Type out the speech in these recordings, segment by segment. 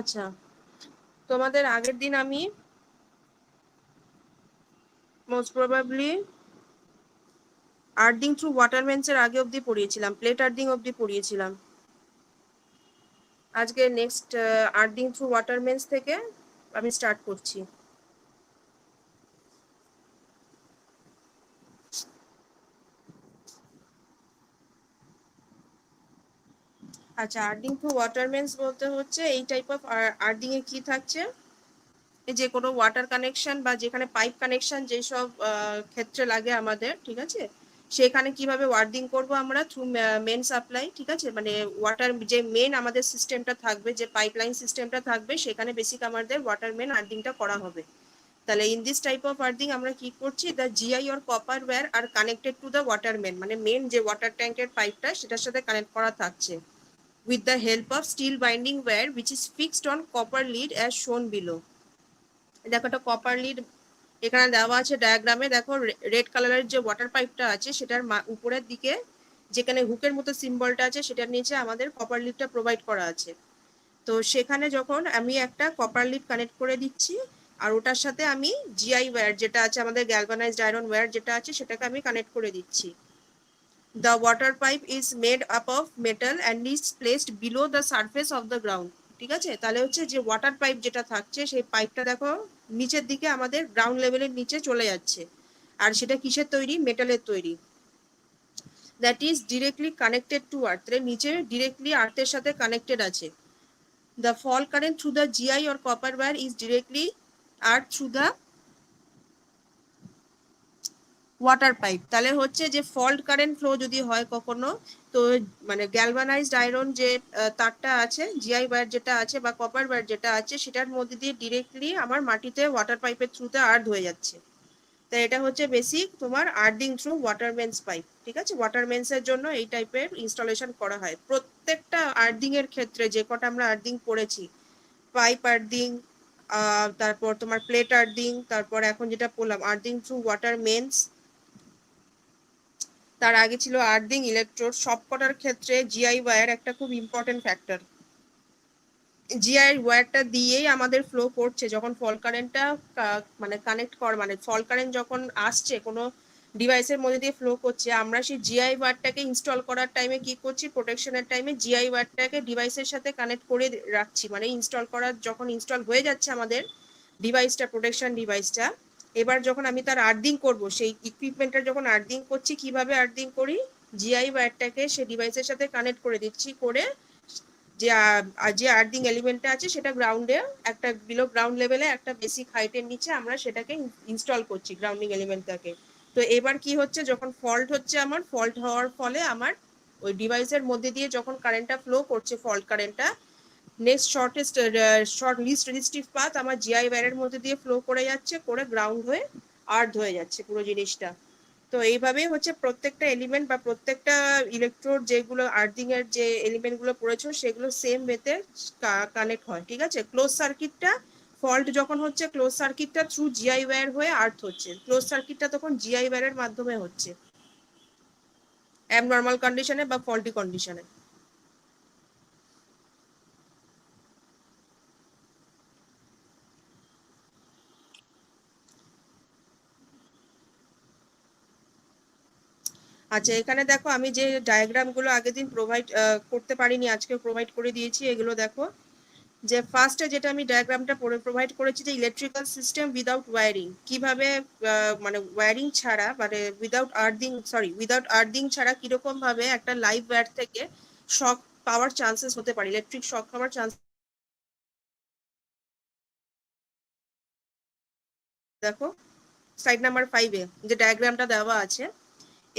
আচ্ছা, তোমাদের আগের দিন আমি most probably earthing through water মেন্সের আগে অবধি পড়িয়েছিলাম, প্লেট আর্থিং অবধি পড়িয়েছিলাম। আজকে next earthing through water mains থেকে আমি স্টার্ট করছি। আচ্ছা, আর্থিং থ্রু ওয়াটার মেন্স বলতে হচ্ছে এই টাইপ অফ আর্থিং এ কি থাকছে, যে কোনো ওয়াটার কানেকশন বা যেখানে পাইপ কানেকশন যেসব ক্ষেত্রে লাগে আমাদের, ঠিক আছে, সেখানে কিভাবে ওয়ার্ডিং করব আমরা থ্রু মেন সাপ্লাই, ঠিক আছে, মানে ওয়াটার যে মেন আমাদের সিস্টেমটা থাকবে, যে পাইপলাইন সিস্টেমটা থাকবে, সেখানে বেসিক আমাদের ওয়াটার মেন আর্থিংটা করা হবে। তাহলে in this type of earthing আমরা কি করছি, the GI or copper wire are connected to the water main, মানে মেন যে ওয়াটার ট্যাঙ্কের পাইপটা সেটার সাথে কানেক্ট করা থাকছে with the help of steel binding wire which is fixed on copper lead as shown below। দেখো একটা কপার লিড এখানে দেওয়া আছে ডায়াগ্রামে। দেখো রেড কালারের যে ওয়াটার পাইপটা আছে সেটার উপরের দিকে যেখানে হুকের মতো সিম্বলটা আছে সেটার নিচে আমাদের কপার লিডটা প্রোভাইড করা আছে। তো সেখানে যখন আমি একটা কপার লিড কানেক্ট করে দিচ্ছি আর ওটার সাথে আমি জিআই ওয়্যার যেটা আছে আমাদের গ্যালভানাইজড আয়রন ওয়্যার যেটা আছে সেটাকে আমি কানেক্ট করে দিচ্ছি। The water pipe is made up of metal and is placed below the surface of the ground। ঠিক আছে, তাহলে হচ্ছে যে ওয়াটার পাইপ যেটা থাকছে সেই পাইপটা দেখো নিচের দিকে আমাদের গ্রাউন্ড লেভেলের নিচে চলে যাচ্ছে, আর সেটা কিসের তৈরি, মেটালের তৈরি। That is directly connected to earth, নিচে ডিরেক্টলি আর্থের সাথে কানেক্টেড আছে। The fault current through the GI or copper wire is directly earth through the water pipe. তাহলে হচ্ছে যে ফল্ট কারেন্ট ফ্লো যদি হয় কখনো, তো মানে গ্যালভানাইজড আয়রন যে তারটা আছে, জিআই ওয়্যার যেটা আছে বা কপার ওয়্যার যেটা আছে, সেটার মধ্যে দিয়ে ডিরেক্টলি আমার মাটিতে ওয়াটার পাইপের থ্রুতে আর্থ হয়ে যাচ্ছে। তাই এটা হচ্ছে বেসিক তোমার earthing through water mains pipe. ঠিক আছে, ওয়াটার মেন্সের জন্য এই টাইপের ইনস্টলেশন করা হয়। প্রত্যেকটা আর্থিং এর ক্ষেত্রে যে কটা আমরা আর্থিং পড়েছি, পাইপ আর্থিং, তারপর তোমার প্লেট আর্থিং, তারপর এখন যেটা বললাম আর্থিং থ্রু ওয়াটার মেন্স, তার আগে ছিল আর্থিং ইলেকট্রোড, সবকটার ক্ষেত্রে জিআই ওয়্যার একটা খুব ইম্পর্টেন্ট ফ্যাক্টর। জিআই ওয়্যারটা দিয়েই আমাদের ফ্লো করছে যখন ফল কারেন্টটা মানে কানেক্ট কর, মানে ফল কারেন্ট যখন আসছে কোনো ডিভাইসের মধ্যে দিয়ে ফ্লো করছে, আমরা সেই জিআই ওয়্যারটাকে ইনস্টল করার টাইমে কি করছি, প্রোটেকশনের টাইমে জিআই ওয়্যারটাকে ডিভাইসের সাথে কানেক্ট করে রাখছি, মানে ইনস্টল করার যখন ইনস্টল হয়ে যাচ্ছে আমাদের ডিভাইসটা, প্রোটেকশন ডিভাইসটা, এবার যখন আমি তার আর্থিং করব, সেই ইকুইপমেন্টটা যখন আর্থিং করছি, কিভাবে আর্থিং করি, জিআই ওয়্যারটাকে সেই ডিভাইসের সাথে কানেক্ট করে দিচ্ছি, করে যে যে আর্থিং এলিমেন্টটা আছে সেটা গ্রাউন্ডে একটা বিলো গ্রাউন্ড লেভেলে একটা বেসিক হাইটের নিচে আমরা সেটাকে ইনস্টল করছি গ্রাউন্ডিং এলিমেন্টটাকে। তো এবার কি হচ্ছে, যখন ফল্ট হচ্ছে, আমার ফল্ট হওয়ার ফলে আমার ওই ডিভাইসের মধ্যে দিয়ে যখন কারেন্টটা ফ্লো করছে, ফল্ট কারেন্টটা next short least resistive path আমার জিআই ওয়্যারের মধ্যে দিয়ে ফ্লো করে যাচ্ছে, করে গ্রাউন্ড হয়ে আর্থ হয়ে যাচ্ছে পুরো জিনিসটা। তো এইভাবেই হচ্ছে প্রত্যেকটা এলিমেন্ট বা প্রত্যেকটা ইলেকট্রোড যেগুলো আর্থিং এর যে এলিমেন্ট গুলো পড়েছো সেগুলো সেম ওয়েতে কানেক্ট হয়। ঠিক আছে, ক্লোজ সার্কিটটা ফল্ট যখন হচ্ছে, ক্লোজ সার্কিটটা থ্রু জিআই ওয়্যার হয়ে আর্থ হচ্ছে, ক্লোজ সার্কিটটা তখন জিআই ওয়্যারের মাধ্যমে হচ্ছে অ্যাবনর্মাল কন্ডিশনে বা ফল্টি কন্ডিশনে। আচ্ছা, এখানে দেখো আমি যে ডায়াগ্রাম গুলো আগের দিন প্রোভাইড করতে পারিনি, আজকে প্রোভাইড করে দিয়েছি। এগুলো দেখো, যে ফার্স্টে যেটা আমি ডায়াগ্রামটা প্রোভাইড করেছি, যে ইলেকট্রিক্যাল সিস্টেম উইদাউট ওয়্যারিং, কিভাবে মানে ওয়্যারিং ছাড়া, মানে উইদাউট আর্থিং ছাড়া কিরকম ভাবে একটা লাইভ ওয়্যার থেকে শক পাওয়ার চান্সেস হতে পারে, ইলেকট্রিক শক পাওয়ার চান্স। দেখো স্লাইড নাম্বার 5-এ যে ডায়াগ্রামটা দেওয়া আছে,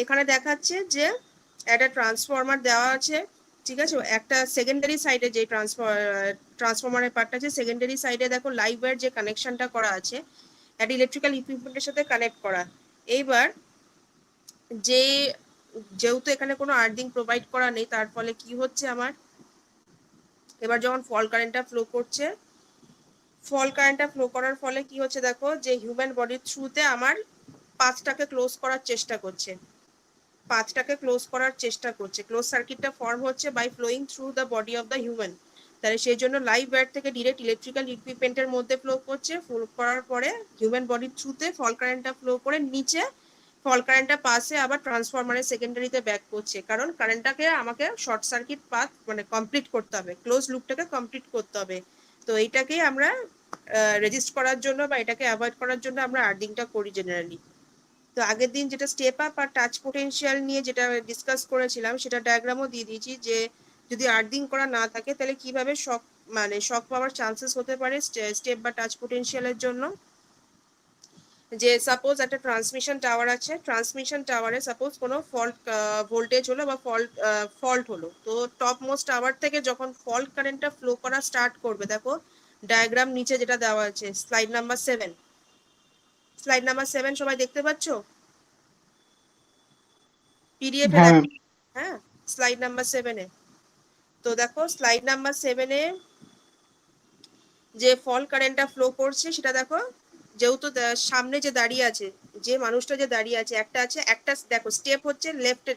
এখানে দেখাচ্ছে যে একটা ট্রান্সফরমার দেওয়া আছে। ঠিক আছে, একটা সেকেন্ডারি সাইডে যে ট্রান্সফরমারের পার্টটা আছে, সেকেন্ডারি সাইডে দেখো লাইভ ওয়্যার যে কানেকশনটা করা আছে একটা ইলেকট্রিক্যাল ইকুইপমেন্টের সাথে কানেক্ট করা। এইবার যে যেহেতু এখানে কোনো আর্থিং প্রোভাইড করা নেই, তার ফলে কি হচ্ছে আমার, এবার যখন ফল কারেন্টটা ফ্লো করছে, ফল কারেন্টটা ফ্লো করার ফলে কি হচ্ছে, দেখো যে হিউম্যান বডির থ্রুতে আমার পাথটাকে ক্লোজ করার চেষ্টা করছে, ক্লোজ করার চেষ্টা করছে, ক্লোজ সার্কিটটা ফর্ম হচ্ছে by flowing through the body of the human. তাহলে সেই জন্য লাইভ ওয়্যার থেকে ডিরেক্ট ইলেকট্রিক্যাল ইকুইপমেন্টের মধ্যে ফ্লো করছে, ফ্লো করার পরে হিউম্যান বডির থ্রুতে ফল কারেন্টটা ফ্লো করে নিচে ফল কারেন্টটা পাসে আবার ট্রান্সফরমারের সেকেন্ডারিতে ব্যাক করছে, কারণ কারেন্টটাকে আমাকে শর্ট সার্কিট পাথ মানে কমপ্লিট করতে হবে, ক্লোজ লুপটাকে কমপ্লিট করতে হবে। তো এইটাকেই আমরা রেজিস্ট করার জন্য বা এটাকে অ্যাভয়েড করার জন্য আমরা আর্দিংটা করি জেনারেলি। তো আগের দিন যেটা স্টেপ আপ আর টাচ পোটেনশিয়াল নিয়ে যেটা ডিসকাস করেছিলাম সেটা ডায়াগ্রামও দিয়ে দিয়েছি, যে যদি আর্দিং করা না থাকে তাহলে কিভাবে শক মানে শক পাওয়ার চান্সেস হতে পারে স্টেপ বা টাচ পোটেনশিয়ালের জন্য। যে সাপোজ একটা ট্রান্সমিশন টাওয়ার আছে, ট্রান্সমিশন টাওয়ারে সাপোজ কোনো ফল্ট ভোল্টেজ হলো বা ফল্ট হলো, তো টপ মোস্ট টাওয়ার থেকে যখন ফল্ট কারেন্টটা ফ্লো করা স্টার্ট করবে, দেখো ডায়াগ্রাম নিচে যেটা দেওয়া আছে স্লাইড নাম্বার 7, স্লাইড নাম্বার 7 সবাই দেখতে পাচ্ছো পিডিএফ এ? হ্যাঁ হ্যাঁ, স্লাইড নাম্বার 7 এ। তো দেখো স্লাইড নাম্বার 7 এ যে ফল কারেন্টটা ফ্লো করছে সেটা দেখো, যেহেতু সামনে যে দাঁড়িয়ে আছে, যে মানুষটা যে দাঁড়িয়ে আছে, একটা দেখো স্টেপ হচ্ছে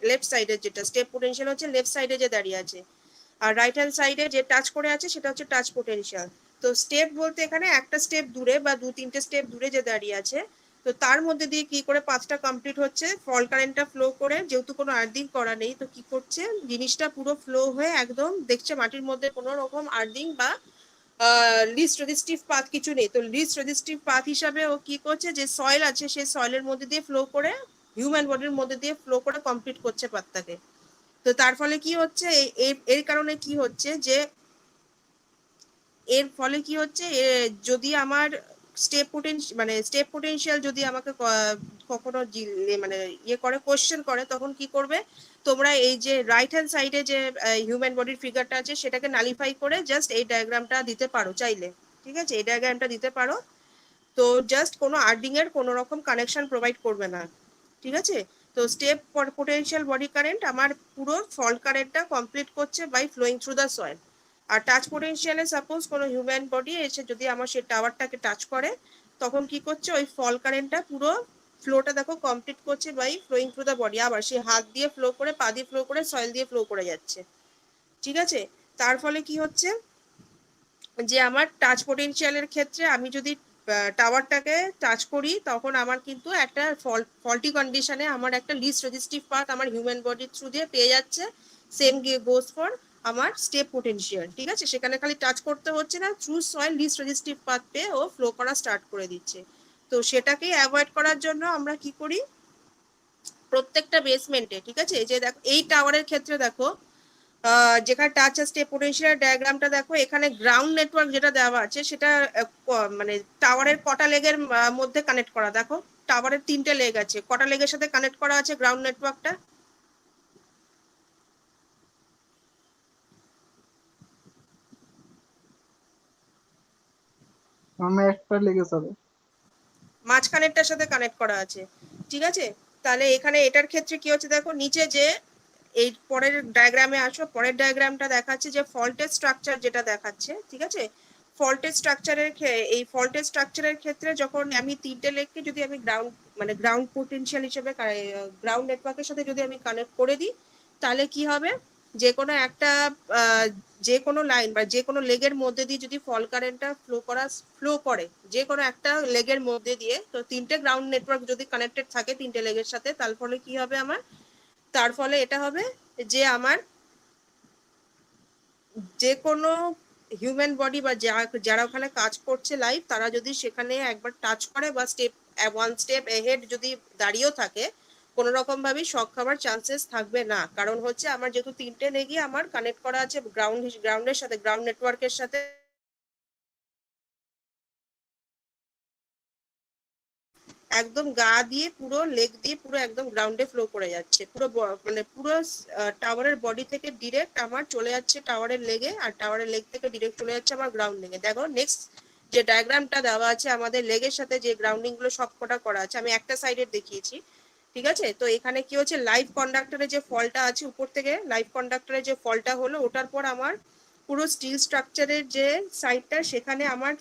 লেফট সাইডে, যেটা স্টেপ পোটেনশিয়াল হচ্ছে লেফট সাইডে যে দাঁড়িয়ে আছে, আর রাইট হ্যান্ড সাইডে যে টাচ করে আছে সেটা হচ্ছে টাচ পোটেনশিয়াল। তো স্টেপ বলতে এখানে একটা স্টেপ দূরে বা 2-3টে স্টেপ দূরে যে দাঁড়িয়ে আছে, তো তার মধ্যে দিয়ে কি করে পাথটা কমপ্লিট হচ্ছে, ফল কারেন্টটা ফ্লো করে, যেহেতু কোনো আর্দিং করা নেই তো কি করছে জিনিসটা পুরো ফ্লো হয়ে একদম দেখছে মাটির মধ্যে কোনো রকম আর্দিং বা লিস্ট রেজিস্টিভ পাথ কিছু নেই। তো লিস্ট রেজিস্টিভ পাথ হিসাবে ও কি করছে, যে সয়েল আছে সেই সয়েলের মধ্যে দিয়ে ফ্লো করে হিউম্যান বডির মধ্যে দিয়ে ফ্লো করে কমপ্লিট করছে পাথটাকে। তো তার ফলে কি হচ্ছে, এর কারণে কি হচ্ছে যে এর ফলে কি হচ্ছে, যদি আমার স্টেপ পোটেনশিয়াল যদি আমাকে কখনো মানে ইয়ে করে কোশ্চেন করে, তখন কি করবে তোমরা, এই যে রাইট হ্যান্ড সাইডে যে হিউম্যান বডির ফিগারটা আছে সেটাকে নালিফাই করে জাস্ট এই ডায়াগ্রামটা দিতে পারো চাইলে, ঠিক আছে, এই ডায়াগ্রামটা দিতে পারো। তো জাস্ট কোনো আর্দিং এর কোনো রকম কানেকশন প্রোভাইড করবে না, ঠিক আছে। তো স্টেপ পোটেনশিয়াল বডি কারেন্ট আমার পুরো ফল্ট কারেন্টটা কমপ্লিট করছে by flowing through the soil. আর টাচ পোটেনশিয়ালে সাপোজ কোনো হিউম্যান বডি এসে যদি আমার সেই টাওয়ারটাকে টাচ করে, তখন কি করছে ওই ফল কারেন্টটা পুরো ফ্লোটা দেখো কমপ্লিট করছে by flowing through the body, আবার সে হাত দিয়ে ফ্লো করে, পা দিয়ে ফ্লো করে, সয়েল দিয়ে ফ্লো করে যাচ্ছে, ঠিক আছে। তার ফলে কি হচ্ছে, যে আমার টাচ পোটেনশিয়ালের ক্ষেত্রে আমি যদি টাওয়ারটাকে টাচ করি, তখন আমার কিন্তু একটা ফল্টি কন্ডিশনে আমার একটা লিস্ট রেজিস্টিভ পাথ আমার হিউম্যান বডির থ্রু দিয়ে পেয়ে যাচ্ছে। সেম গোজ ফর আমার স্টেপ পোটেনশিয়াল, ঠিক আছে, সেখানে খালি টাচ করতে হচ্ছে না, through soil least resistive path পেয়ে ও ফ্লো করা স্টার্ট করে দিচ্ছে। তো সেটাকে অ্যাভয়েড করার জন্য আমরা কি করি, প্রত্যেকটা বেসমেন্টে, ঠিক আছে, যে দেখো এই টাওয়ারের ক্ষেত্রে দেখো যেখানে টাচ স্টেপ পোটেনশিয়াল ডায়াগ্রামটা দেখো, এখানে গ্রাউন্ড নেটওয়ার্ক যেটা দেওয়া আছে সেটা মানে টাওয়ারের কটা লেগের মধ্যে কানেক্ট করা, দেখো টাওয়ারের 3টে লেগ আছে, কটা লেগের সাথে কানেক্ট করা আছে গ্রাউন্ড নেটওয়ার্কটা? আমি একটা লেগেছে হবে। মাঝখানেরটার সাথে কানেক্ট করা আছে, ঠিক আছে। তাহলে এখানে এটার ক্ষেত্রে কি হচ্ছে, দেখো নিচে যে এই পরের ডায়াগ্রামে আসো, পরের ডায়াগ্রামটা দেখাচ্ছে যে ফল্টেড স্ট্রাকচার যেটা দেখাচ্ছে, ঠিক আছে। ফল্টেড স্ট্রাকচারের ক্ষেত্রে যখন আমি 3টে লেগকে যদি আমি গ্রাউন্ড পোটেনশিয়াল হিসেবে গ্রাউন্ড নেটওয়ার্কের সাথে যদি আমি কানেক্ট করে দিই, তাহলে কি হবে, যে কোনো একটা যে কোনো লাইন বা যে কোনো লেগের মধ্যে দিয়ে যদি ফল কারেন্টটা ফ্লো করে যে কোনো একটা লেগের মধ্যে দিয়ে, তো 3টে গ্রাউন্ড নেটওয়ার্ক যদি কানেক্টেড থাকে 3টে লেগের সাথে, তার ফলে কি হবে আমার, তার ফলে এটা হবে যে আমার যে কোনো হিউম্যান বডি বা যারা ওখানে কাজ করছে লাইভ, তারা যদি সেখানে একবার টাচ করে বা ওয়ান স্টেপ এহেড যদি দাঁড়িয়েও থাকে, কোনো রকম ভাবে শক খাওয়ার চান্সেস থাকবে না, কারণ হচ্ছে আমার যেহেতু 3টে লেগই আমার কানেক্ট করা আছে গ্রাউন্ডের সাথে, গ্রাউন্ড নেটওয়ার্কের সাথে, একদম গা দিয়ে পুরো লেগ দিয়ে পুরো একদম গ্রাউন্ডে ফ্লো করে যাচ্ছে, পুরো মানে পুরো টাওয়ারের বডি থেকে ডিরেক্ট আমার চলে যাচ্ছে টাওয়ারের লেগে, আর টাওয়ারের লেগ থেকে ডিরেক্ট চলে যাচ্ছে আমার গ্রাউন্ড লেগে। দেখো নেক্সট যে ডায়াগ্রামটা দেওয়া আছে আমাদের লেগের সাথে যে গ্রাউন্ডিং গুলো সবকটা করা আছে, আমি একটা সাইডে দেখিয়েছি, ঠিক আছে। তো এখানে কি হচ্ছে, লাইভ কন্ডাক্টরের যে ফলটা আছে উপর থেকে, লাইভ কন্ডাক্টরের যে ফলটা হলো ওটার পর আমার পুরো স্টিল স্ট্রাকচারের যে সাইডটা সেখানে আমার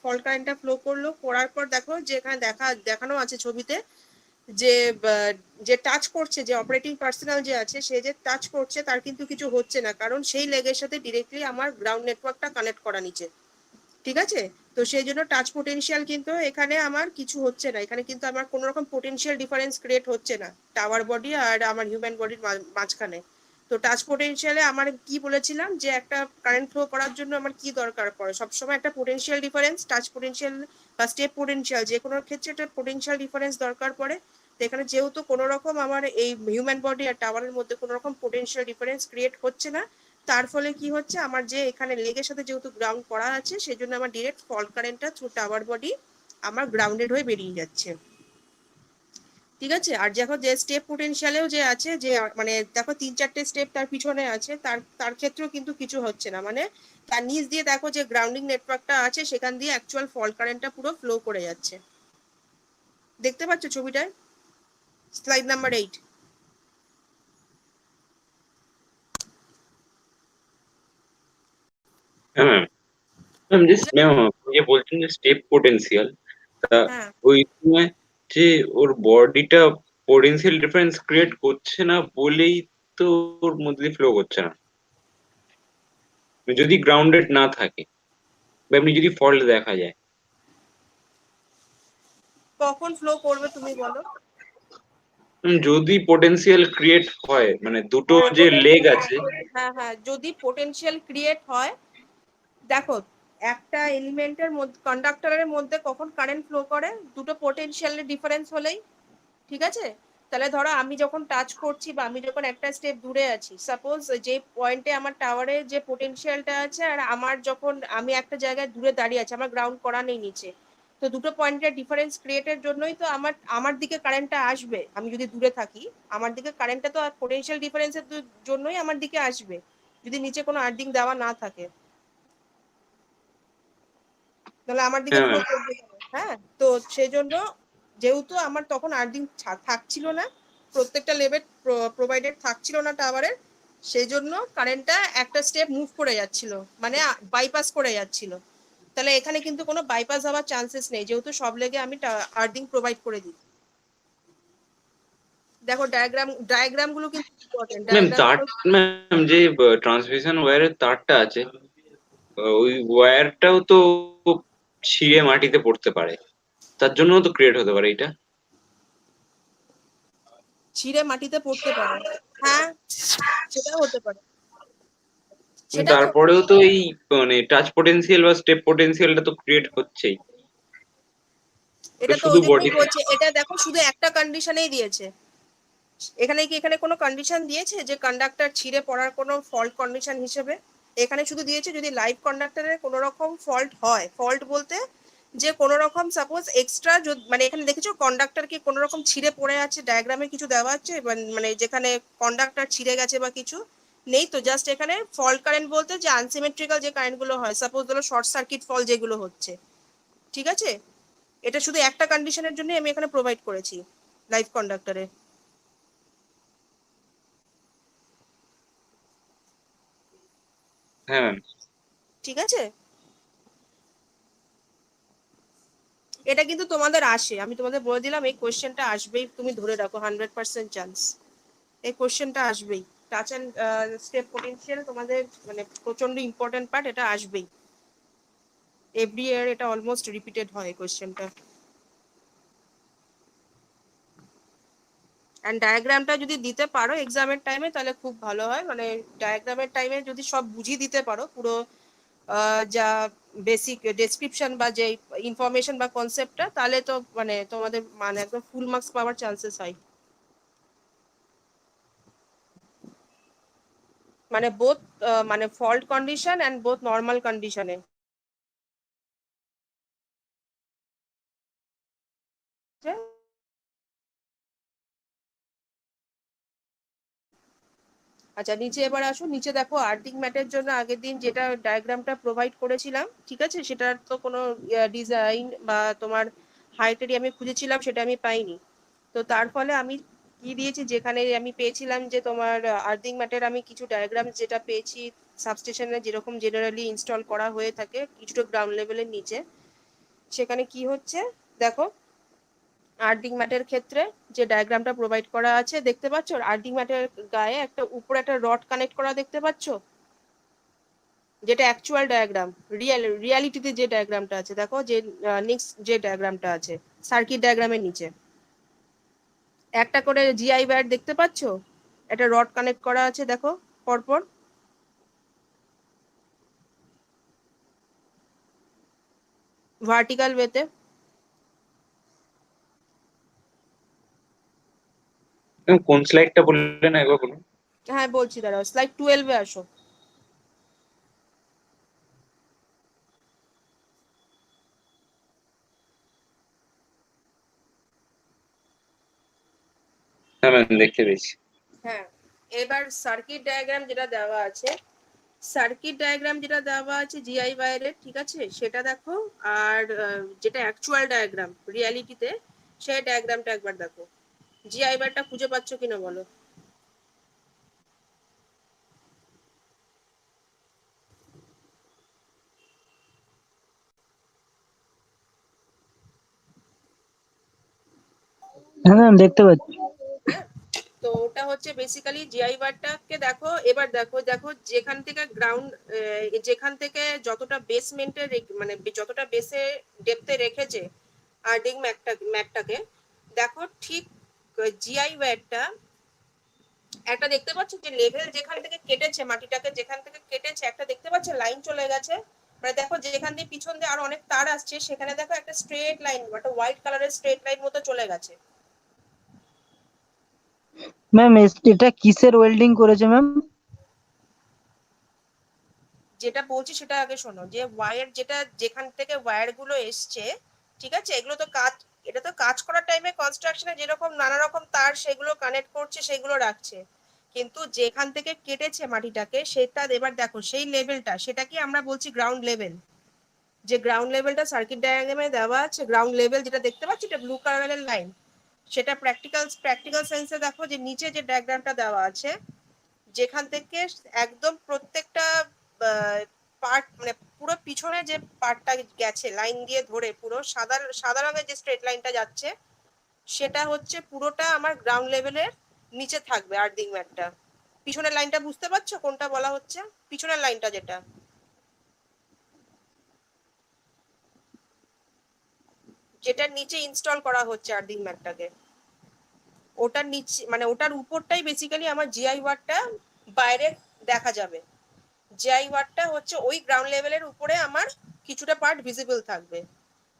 ফল কারেন্টটা ফ্লো করলো, করার পর দেখো যে এখানে দেখানো আছে ছবিতে, যে যে টাচ করছে, যে অপারেটিং পার্সোনাল যে আছে, সে যে টাচ করছে তার কিন্তু কিছু হচ্ছে না, কারণ সেই লেগের সাথে ডিরেক্টলি আমার গ্রাউন্ড নেটওয়ার্কটা কানেক্ট করা নিচে। ঠিক আছে, তো সেই জন্য টাচ পোটেনশিয়াল কিন্তু এখানে আমার কিছু হচ্ছে না, এখানে কিন্তু আমার কোনো রকম পোটেনশিয়াল ডিফারেন্স ক্রিয়েট হচ্ছে না টাওয়ার বডি আর আমার হিউম্যান বডির মাঝখানে। তো টাচ পোটেনশিয়ালে আমার কি বলেছিলাম, যে একটা কারেন্ট ফ্লো করার জন্য আমার কি দরকার পড়ে, সবসময় একটা পোটেনশিয়াল ডিফারেন্স, টাচ পোটেনশিয়াল বা স্টেপ পোটেনশিয়াল যে কোনো ক্ষেত্রে একটা পোটেনশিয়াল ডিফারেন্স দরকার পড়ে। তো এখানে যেহেতু কোনো রকম আমার এই হিউম্যান বডি আর টাওয়ারের মধ্যে কোনো রকম পোটেনশিয়াল ডিফারেন্স ক্রিয়েট হচ্ছে না, তার ফলে কি হচ্ছে, আমার যে এখানে লেগের সাথে যেহেতু গ্রাউন্ড করা আছে, সেই জন্য আমার ডিরেক্ট ফল্ট কারেন্টটা থ্রু টাওয়ার বডি আমার গ্রাউন্ডেড হয়ে বেরিয়ে যাচ্ছে। ঠিক আছে, আর দেখো যে স্টেপ পোটেনশিয়ালেও যে আছে, যে মানে দেখো 3-4টে স্টেপ তার পিছনে আছে, তার তার ক্ষেত্রেও কিন্তু কিছু হচ্ছে না, মানে তার নিচ দিয়ে দেখো যে গ্রাউন্ডিং নেটওয়ার্কটা আছে, সেখান দিয়ে অ্যাকচুয়াল ফল্ট কারেন্টটা পুরো ফ্লো করে যাচ্ছে। দেখতে পাচ্ছ ছবিটায়, স্লাইড নাম্বার 8। হ্যাঁ ম্যাম। ম্যাম জাস্ট ম্যাম, যে বলছেন যে স্টেপ পোটেনশিয়াল, তা হ্যাঁ, ওই সময় যে ওর বডিটা পোটেনশিয়াল ডিফারেন্স ক্রিয়েট করছে না বলেই তো ওর মধ্যে ফ্লো করছে না। যদি গ্রাউন্ডেড না থাকে বা এমনি যদি ফল্ট দেখা যায়, কখন ফ্লো করবে তুমি বলো? যদি পোটেনশিয়াল ক্রিয়েট হয়, মানে দুটো হ্যাঁ যে লেগ হ্যাঁ আছে। হ্যাঁ হ্যাঁ, যদি পোটেনশিয়াল ক্রিয়েট হয়, দেখো একটা এলিমেন্টের মধ্যে, কন্ডাক্টরের মধ্যে কখন কারেন্ট ফ্লো করে, দুটো পোটেনশিয়ালের ডিফারেন্স হলেই। ঠিক আছে, তাহলে ধরো আমি যখন টাচ করছি বা আমি যখন একটা স্টেপ দূরে আছি, সাপোজ যে পয়েন্টে আমার টাওয়ারে যে পোটেনশিয়ালটা আছে, আর আমার যখন আমি একটা জায়গায় দূরে দাঁড়িয়ে আছি, আমার গ্রাউন্ড করা নেই নিচে, তো দুটো পয়েন্টের ডিফারেন্স ক্রিয়েটের জন্যই তো আমার আমার দিকে কারেন্টটা আসবে। আমি যদি দূরে থাকি, আমার দিকে কারেন্টটা তো পোটেনশিয়াল ডিফারেন্সের জন্যই আমার দিকে আসবে, যদি নিচে কোনো আর্থিং দেওয়া না থাকে, তাহলে আমার দিকে হ্যাঁ ফ্লো ম্যাম। করবে কেন? হ্যাঁ, তো সেই জন্য যেহেতু আমার তখন আর্থিং থাকছিল না, প্রত্যেকটা লেভেল প্রোভাইডেড থাকছিল না টাওয়ারের, সেই জন্য কারেন্টটা একটা স্টেপ মুভ করে যাচ্ছিল, মানে বাইপাস করে যাচ্ছিল। তাহলে এখানে কিন্তু কোনো বাইপাস হওয়ার চান্সেস নেই, যেহেতু সব লেগে আমি আর্থিং প্রোভাইড করে দিই। দেখো ডায়াগ্রাম গুলো কিন্তু ইম্পর্টেন্ট ম্যাম ডায়াগ্রাম। তার ম্যাম যে ট্রান্সমিশন ওয়্যারের তারটা আছে, ওই ওয়্যারটাও তো ছিঁড়ে মাটিতে পড়তে পারে, তার জন্য তো ক্রিয়েট হতে পারে এটা। ছিঁড়ে মাটিতে পড়তে পারে, হ্যাঁ সেটাও হতে পারে, সেটা তো। তারপরেও তো এই মানে টাচ পোটেনশিয়াল বা স্টেপ পোটেনশিয়ালটা তো ক্রিয়েট হচ্ছেই। ওটা এটা তো শুধু ওই জন্যই বডিতে। বলছে, এটা দেখো শুধু একটা কন্ডিশনেই দিয়েছে, এখানে কোনো কন্ডিশন দিয়েছে যে কন্ডাক্টর ছিঁড়ে পড়ার কোনো ফল্ট কন্ডিশন হিসেবে? এখানে শুধু দিয়েছে যদি লাইভ কন্ডাক্টরের কোনো রকম ফল্ট হয়, ফল্ট বলতে যে কোনো রকম সাপোজ এক্সট্রা, মানে এখানে দেখেছো কন্ডাক্টর কি কোনো রকম ছিঁড়ে পড়ে আছে, ডায়াগ্রামে কিছু দেওয়া আছে মানে যেখানে কন্ডাক্টর ছিঁড়ে গেছে বা কিছু নেই, তো জাস্ট এখানে ফল্ট কারেন্ট বলতে যে আনসিমেট্রিক্যাল যে কারেন্ট গুলো হয়, সাপোজ ধরো শর্ট সার্কিট ফল যেগুলো হচ্ছে। ঠিক আছে, এটা শুধু একটা কন্ডিশনের জন্য আমি এখানে প্রোভাইড করেছি লাইভ কন্ডাক্টরে। হ্যাঁ ম্যাম। ঠিক আছে, এটা কিন্তু তোমাদের আসে, আমি তোমাদের বলে দিলাম এই কোয়েশ্চেনটা আসবেই, তুমি ধরে রাখো 100% চান্স এই কোয়েশ্চেনটা আসবেই। টাচ অ্যান্ড স্টেপ পোটেনশিয়াল তোমাদের মানে প্রচন্ড ইম্পর্টেন্ট পার্ট, এটা আসবেই, এভরি ইয়ার এটা অলমোস্ট রিপিটেড হয় কোয়েশ্চেনটা। অ্যান্ড ডায়াগ্রামটা যদি দিতে পারো এক্সামের টাইমে তাহলে খুব ভালো হয়, মানে ডায়াগ্রামের টাইমে যদি সব বুঝিয়ে দিতে পারো পুরো যা বেসিক ডেসক্রিপশন বা যে ইনফরমেশন বা কনসেপ্টটা, তাহলে তো মানে তোমাদের মানে একদম ফুল মার্কস পাওয়ার চান্সেস হয়, মানে বোথ মানে fault condition and both normal কন্ডিশনে। আচ্ছা নিচে এবার আসো, নিচে দেখো আর্থিং ম্যাটের জন্য আগের দিন যেটা ডায়াগ্রামটা প্রোভাইড করেছিলাম, ঠিক আছে, সেটার তো কোনো ডিজাইন বা তোমার হাইটেরই আমি খুঁজেছিলাম, সেটা আমি পাইনি। তো তার ফলে আমি কি দিয়েছি, যেখানে আমি পেয়েছিলাম যে তোমার আর্থিং ম্যাটের আমি কিছু ডায়াগ্রাম যেটা পেয়েছি সাবস্টেশনে যেরকম জেনারেলি ইনস্টল করা হয়ে থাকে কিছুটা গ্রাউন্ড লেভেলের নিচে, সেখানে কি হচ্ছে দেখো, আর্থিং ম্যাটের ক্ষেত্রে যে ডায়াগ্রামটা প্রোভাইড করা আছে দেখতে পাচ্ছ, আর্থিং ম্যাটের গায়ে একটা উপরে একটা রড কানেক্ট করা দেখতে পাচ্ছ, যেটা অ্যাকচুয়াল ডায়াগ্রাম। রিয়ালিটিতে যে ডায়াগ্রামটা আছে দেখো, যে নেক্সট যে ডায়াগ্রামটা আছে সার্কিট ডায়াগ্রামের নিচে একটা করে জিআই ওয়্যার দেখতে পাচ্ছ, একটা রড কানেক্ট করা আছে দেখো পরপর। ভার্টিক্যাল ওয়েতে। কোন স্লাইডটা বললে না একবার বলুন। হ্যাঁ বলছি, দাঁড়াও, স্লাইড 12-এ আসো। হ্যাঁ ম্যাম, দেখতে পেয়েছি। হ্যাঁ, এবার সার্কিট ডায়াগ্রাম যেটা দেওয়া আছে, সার্কিট ডায়াগ্রাম যেটা দেওয়া আছে জিআই ওয়্যারের, ঠিক আছে, সেটা দেখো। আর যেটা অ্যাকচুয়াল ডায়াগ্রাম রিয়ালিটিতে, সেই ডায়াগ্রামটা একবার দেখো। জিআই ওয়্যারটা খুঁজে পাচ্ছ কিনা বলো। হ্যাঁ ম্যাম, দেখতে পাচ্ছি। হ্যাঁ, তো ওটা হচ্ছে বেসিক্যালি জিআই বারটাকে দেখো। এবার দেখো, দেখো যেখান থেকে গ্রাউন্ড, যেখান থেকে যতটা বেসমেন্টে মানে যতটা বেসে ডেপথে রেখেছে আর্ডিং ম্যাটটাকে, দেখো ঠিক জিআই ওয়্যারটা একটা দেখতে পাচ্ছ যে লেভেল যেখান থেকে কেটেছে, মাটিটাকে যেখান থেকে কেটেছে একটা দেখতে পাচ্ছ লাইন চলে গেছে। মানে দেখো যেখান দিয়ে পিছন দিয়ে আরো অনেক তার আসছে, সেখানে দেখো একটা স্ট্রেট লাইন, একটা হোয়াইট কালারের স্ট্রেট লাইন মতো চলে গেছে। ম্যাম, এটা কিসের ওয়েল্ডিং করেছে ম্যাম? যেটা বলছি সেটা আগে শোনো, যে ওয়্যার যেটা যেখান থেকে ওয়্যার গুলো এসছে, ঠিক আছে, এগুলো তো কাজ, এটা তো কাজ করার টাইমে কনস্ট্রাকশনে যেরকম নানা রকম তার সেগুলো কানেক্ট করছে, সেগুলো রাখছে, কিন্তু যেখান থেকে কেটেছে মাটিটাকে সেটা এবার দেখো সেই লেভেলটা, সেটা কি আমরা বলছি গ্রাউন্ড লেভেল। যে গ্রাউন্ড লেভেলটা সার্কিট ডায়াগ্রামে দেওয়া আছে, গ্রাউন্ড লেভেল যেটা দেখতে পাচ্ছি, এটা ব্লু কালারের লাইন, সেটা প্র্যাকটিক্যাল সেন্সে দেখো যে নিচে যে ডায়াগ্রামটা দেওয়া আছে, যেখান থেকে একদম প্রত্যেকটা পার্ট, মানে পুরো পিছনে যে পার্টটা গেছে লাইন দিয়ে ধরে, পুরো সাদা সাদা রঙের যে স্ট্রেট লাইনটা যাচ্ছে, সেটা হচ্ছে পুরোটা আমার গ্রাউন্ড লেভেলের নিচে থাকবে আর্থিং ম্যাটটা। পিছনের লাইনটা বুঝতে পারছো কোনটা বলা হচ্ছে? পিছনের লাইনটা যেটা, যেটার নিচে ইনস্টল করা হচ্ছে আর্থিং ম্যাটটাকে, ওটার নিচে মানে ওটার উপরটাই বেসিক্যালি আমার জিআই ওয়ার্ডটা বাইরে দেখা যাবে। জিআই ওয়ার্ডটা হচ্ছে ওই গ্রাউন্ড লেভেলের উপরে আমার কিছুটা পার্ট ভিজিবল থাকবে।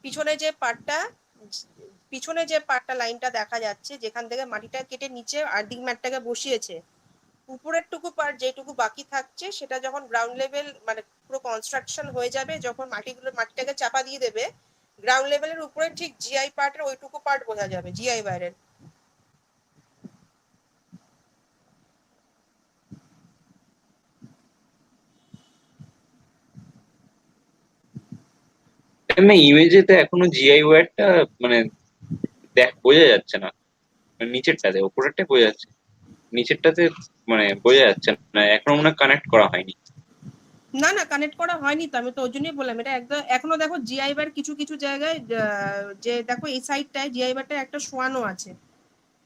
পিছনে যে পার্টটা, পিছনে যে পার্টটা লাইনটা দেখা যাচ্ছে যেখান থেকে মাটিটা কেটে নিচে আর্থিং ম্যাটটাকে বসিয়েছে, উপরের টুকু পার্ট যেটুকু বাকি থাকছে সেটা যখন গ্রাউন্ড লেভেল মানে পুরো কনস্ট্রাকশন হয়ে যাবে, যখন মাটিটাকে চাপা দিয়ে দেবে, গ্রাউন্ড লেভেলের উপরে ঠিক জিআই পার্টের ওইটুকু পার্ট বোঝা যাবে, জিআই ওয়্যারের। এমনি ইমেজেতে এখনো জিআই ওয়্যারটা মানে বোঝা যাচ্ছে না। মানে নিচেরটাতে, ওপরেরটা বোঝা যাচ্ছে, নিচেরটাতে মানে বোঝা যাচ্ছে না, এখনো মনে হয় কানেক্ট করা হয়নি। না না, কানেক্ট করা হয়নি তো, আমি তো ওই জন্যই বললাম এটা একদম এখনো দেখো জিআই বার কিছু কিছু জায়গায়, যে দেখো এই সাইডটায় জিআই বারটা একটা শোয়ানো আছে,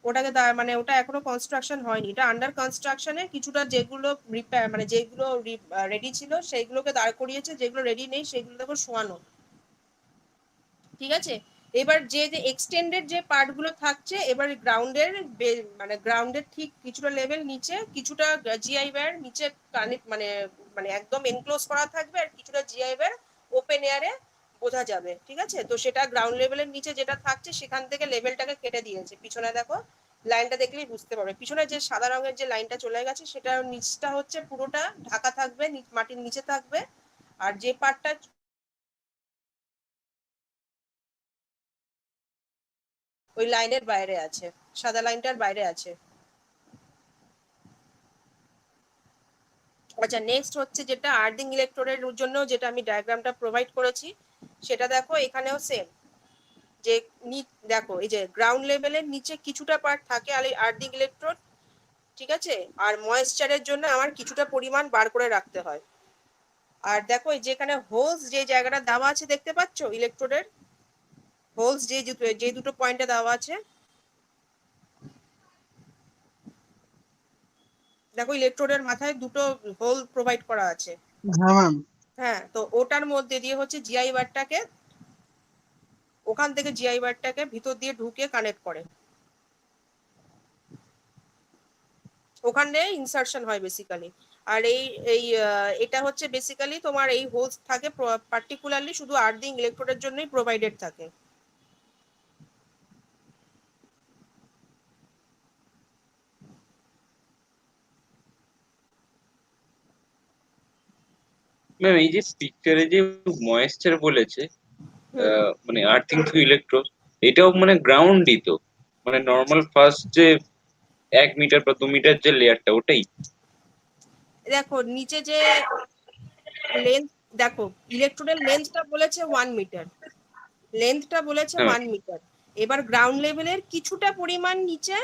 ওটাকে মানে ওটা এখনো কনস্ট্রাকশন হয়নি, এটা আন্ডার কনস্ট্রাকশনে। কিছুটা যেগুলো রিপেয়ার মানে যেগুলো রেডি ছিল সেইগুলোকে দাঁড় করিয়েছে, যেগুলো রেডি নেই সেগুলো দেখো শোয়ানো, ঠিক আছে। এবার যে যে এক্সটেন্ডেড যে পার্ট গুলো থাকছে, এবার গ্রাউন্ডের মানে গ্রাউন্ডের ঠিক কিছুটা লেভেল নিচে কিছুটা জিআই ওয়্যার নিচে কানেক্ট মানে মানে একদম এনক্লোজ করা থাকবে, আর কিছুটা জিআই ওয়্যার ওপেন এয়ারে বোঝা যাবে, ঠিক আছে। তো সেটা গ্রাউন্ড লেভেলের নিচে যেটা থাকছে সেখান থেকে লেভেলটাকে কেটে দিয়েছে। পিছনে দেখো লাইনটা দেখলেই বুঝতে পারবে, পিছনে যে সাদা রঙের যে লাইনটা চলে গেছে সেটা নিচটা হচ্ছে পুরোটা ঢাকা থাকবে, মাটির নিচে থাকবে, আর যে পার্টটা ওই লাইনের বাইরে আছে, সাদা লাইনটার বাইরে আছে। আচ্ছা, নেক্সট হচ্ছে যেটা আর্থিং ইলেকট্রোডের জন্য যেটা আমি ডায়াগ্রামটা প্রোভাইড করেছি, সেটা দেখো এখানেও সেম। যে দেখো এই যে গ্রাউন্ড লেভেলের নিচে কিছুটা পার্ট থাকে আর্থিং ইলেকট্রোড, ঠিক আছে, আর ময়েশ্চারের জন্য আমার কিছুটা পরিমাণ বার করে রাখতে হয়। আর দেখো যেখানে হোলস যে জায়গাটা দেওয়া আছে দেখতে পাচ্ছ ইলেকট্রোডের, হোলস যে দুটো পয়েন্টে দেওয়া আছে, দেখো ইলেকট্রোডের মাথায় দুটো হোল প্রোভাইড করা আছে। হ্যাঁ ম্যাম। হ্যাঁ, তো ওটার মধ্যে দিয়ে হচ্ছে জিআই ওয়্যারটাকে, ওখান থেকে জিআই ওয়্যারটাকে ভিতর দিয়ে ঢুকিয়ে কানেক্ট করে, ওখানে ইনসার্শন হয় বেসিক্যালি। আর এই এই এটা হচ্ছে বেসিক্যালি তোমার এই হোলস থাকে পার্টিকুলারলি শুধু আর্থিং ইলেকট্রোডের জন্যই প্রোভাইডেড থাকে। ম্যাম এই যে পিকচারে যে ময়েশ্চার বলেছে, হুম। মানে আর্থিং থ্রু ইলেকট্রোড, এটাও মানে গ্রাউন্ডই তো, মানে নর্মাল ফার্স্ট যে 1 মিটার বা 2 মিটার যে লেয়ারটা ওটাই। দেখো নিচে যে লেন্থ, দেখো ইলেকট্রোডের লেন্থটা বলেছে 1 মিটার, লেন্থটা বলেছে হ্যাঁ 1 মিটার। এবার গ্রাউন্ড লেভেলের কিছুটা পরিমাণ নিচে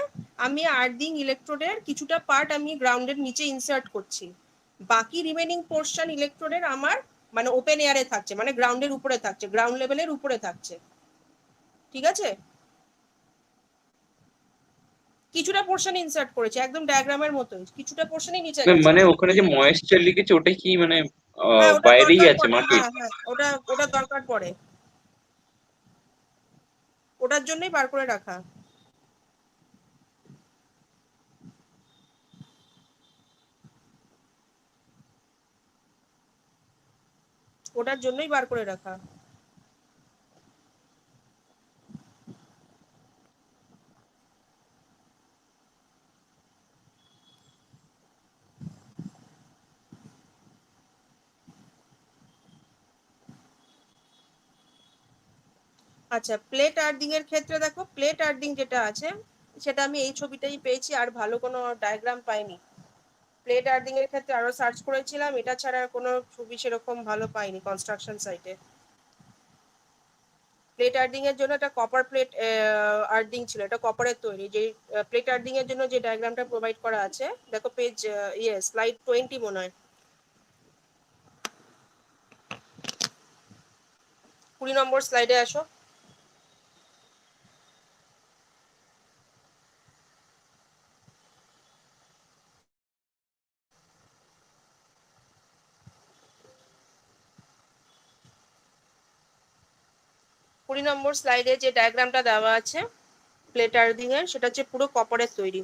আমি আর্থিং ইলেকট্রোডের কিছুটা পার্ট আমি গ্রাউন্ডের নিচে ইনসার্ট করছি, বাকি রিমেনিং পোর্শন ইলেকট্রোডের আমার মানে ওপেন এয়ারে থাকছে, মানে গ্রাউন্ডের উপরে থাকছে, গ্রাউন্ড লেভেলের উপরে থাকছে। ঠিক আছে, কিছুটা পোর্শন ইনসার্ট করেছে একদম ডায়াগ্রামের মতোই, কিছুটা পোর্শনই নিচে ম্যাম, গেছে। মানে ওখানে যে ময়েশ্চার লিখেছে ওটা কি মানে হ্যাঁ ওটা বাইরেই দরকার আছে পড়ে, মাটির? হ্যাঁ হ্যাঁ ওটা ওটা দরকার পড়ে, ওটার জন্যই বার করে রাখা, ওটার জন্যই বার করে রাখা। আচ্ছা, প্লেট আর্থিং এর ক্ষেত্রে দেখো, প্লেট আর্থিং যেটা আছে সেটা আমি এই ছবিটাই পেয়েছি, আর ভালো কোনো ডায়াগ্রাম পাইনি। প্লেট আর্থিং এর ক্ষেত্রে আরো সার্চ করেছিলাম, এটা ছাড়া আর কোনো ছবি সেরকম ভালো পাইনি কনস্ট্রাকশন সাইটে। প্লেট আর্থিং এর জন্য একটা কপার প্লেট আর্থিং ছিল, এটা কপারের তৈরি। যে প্লেট আর্থিং এর জন্য যে ডায়াগ্রামটা প্রোভাইড করা আছে, দেখো পেজ স্লাইড 20 মনে হয়, 20 নম্বর স্লাইডে আসো। 20 নম্বর স্লাইডে যে ডায়াগ্রামটা দেওয়া আছে প্লেট আর্থিং এর, সেটা হচ্ছে পুরো কপারের তৈরি।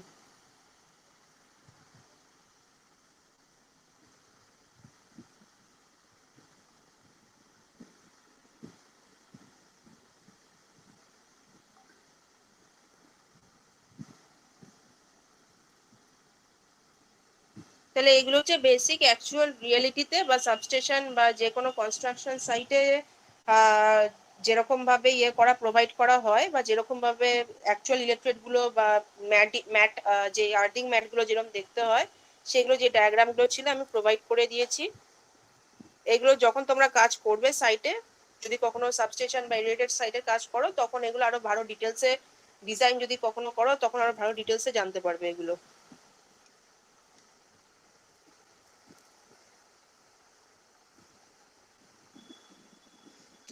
তাহলে এগুলো হচ্ছে বেসিক অ্যাকচুয়াল রিয়েলিটিতে বা সাবস্টেশন বা যে কোনো কনস্ট্রাকশন সাইটে যেরকম ভাবে ইয়ে করা প্রোভাইড করা হয়, বা যেরকম ভাবে অ্যাকচুয়াল ইলেকট্রেট গুলো বা ম্যাট যে আর্থিং ম্যাট গুলো যেরকম দেখতে হয়, সেগুলো যে ডায়াগ্রাম গুলো ছিল আমি প্রোভাইড করে দিয়েছি। এগুলো যখন তোমরা কাজ করবে সাইটে, যদি কখনো সাবস্টেশন বা রিলেটেড সাইটে কাজ করো, তখন এগুলো আরো ভালো ডিটেলসে ডিজাইন যদি কখনো করো, তখন আরো ভালো ডিটেলসে জানতে পারবে এগুলো।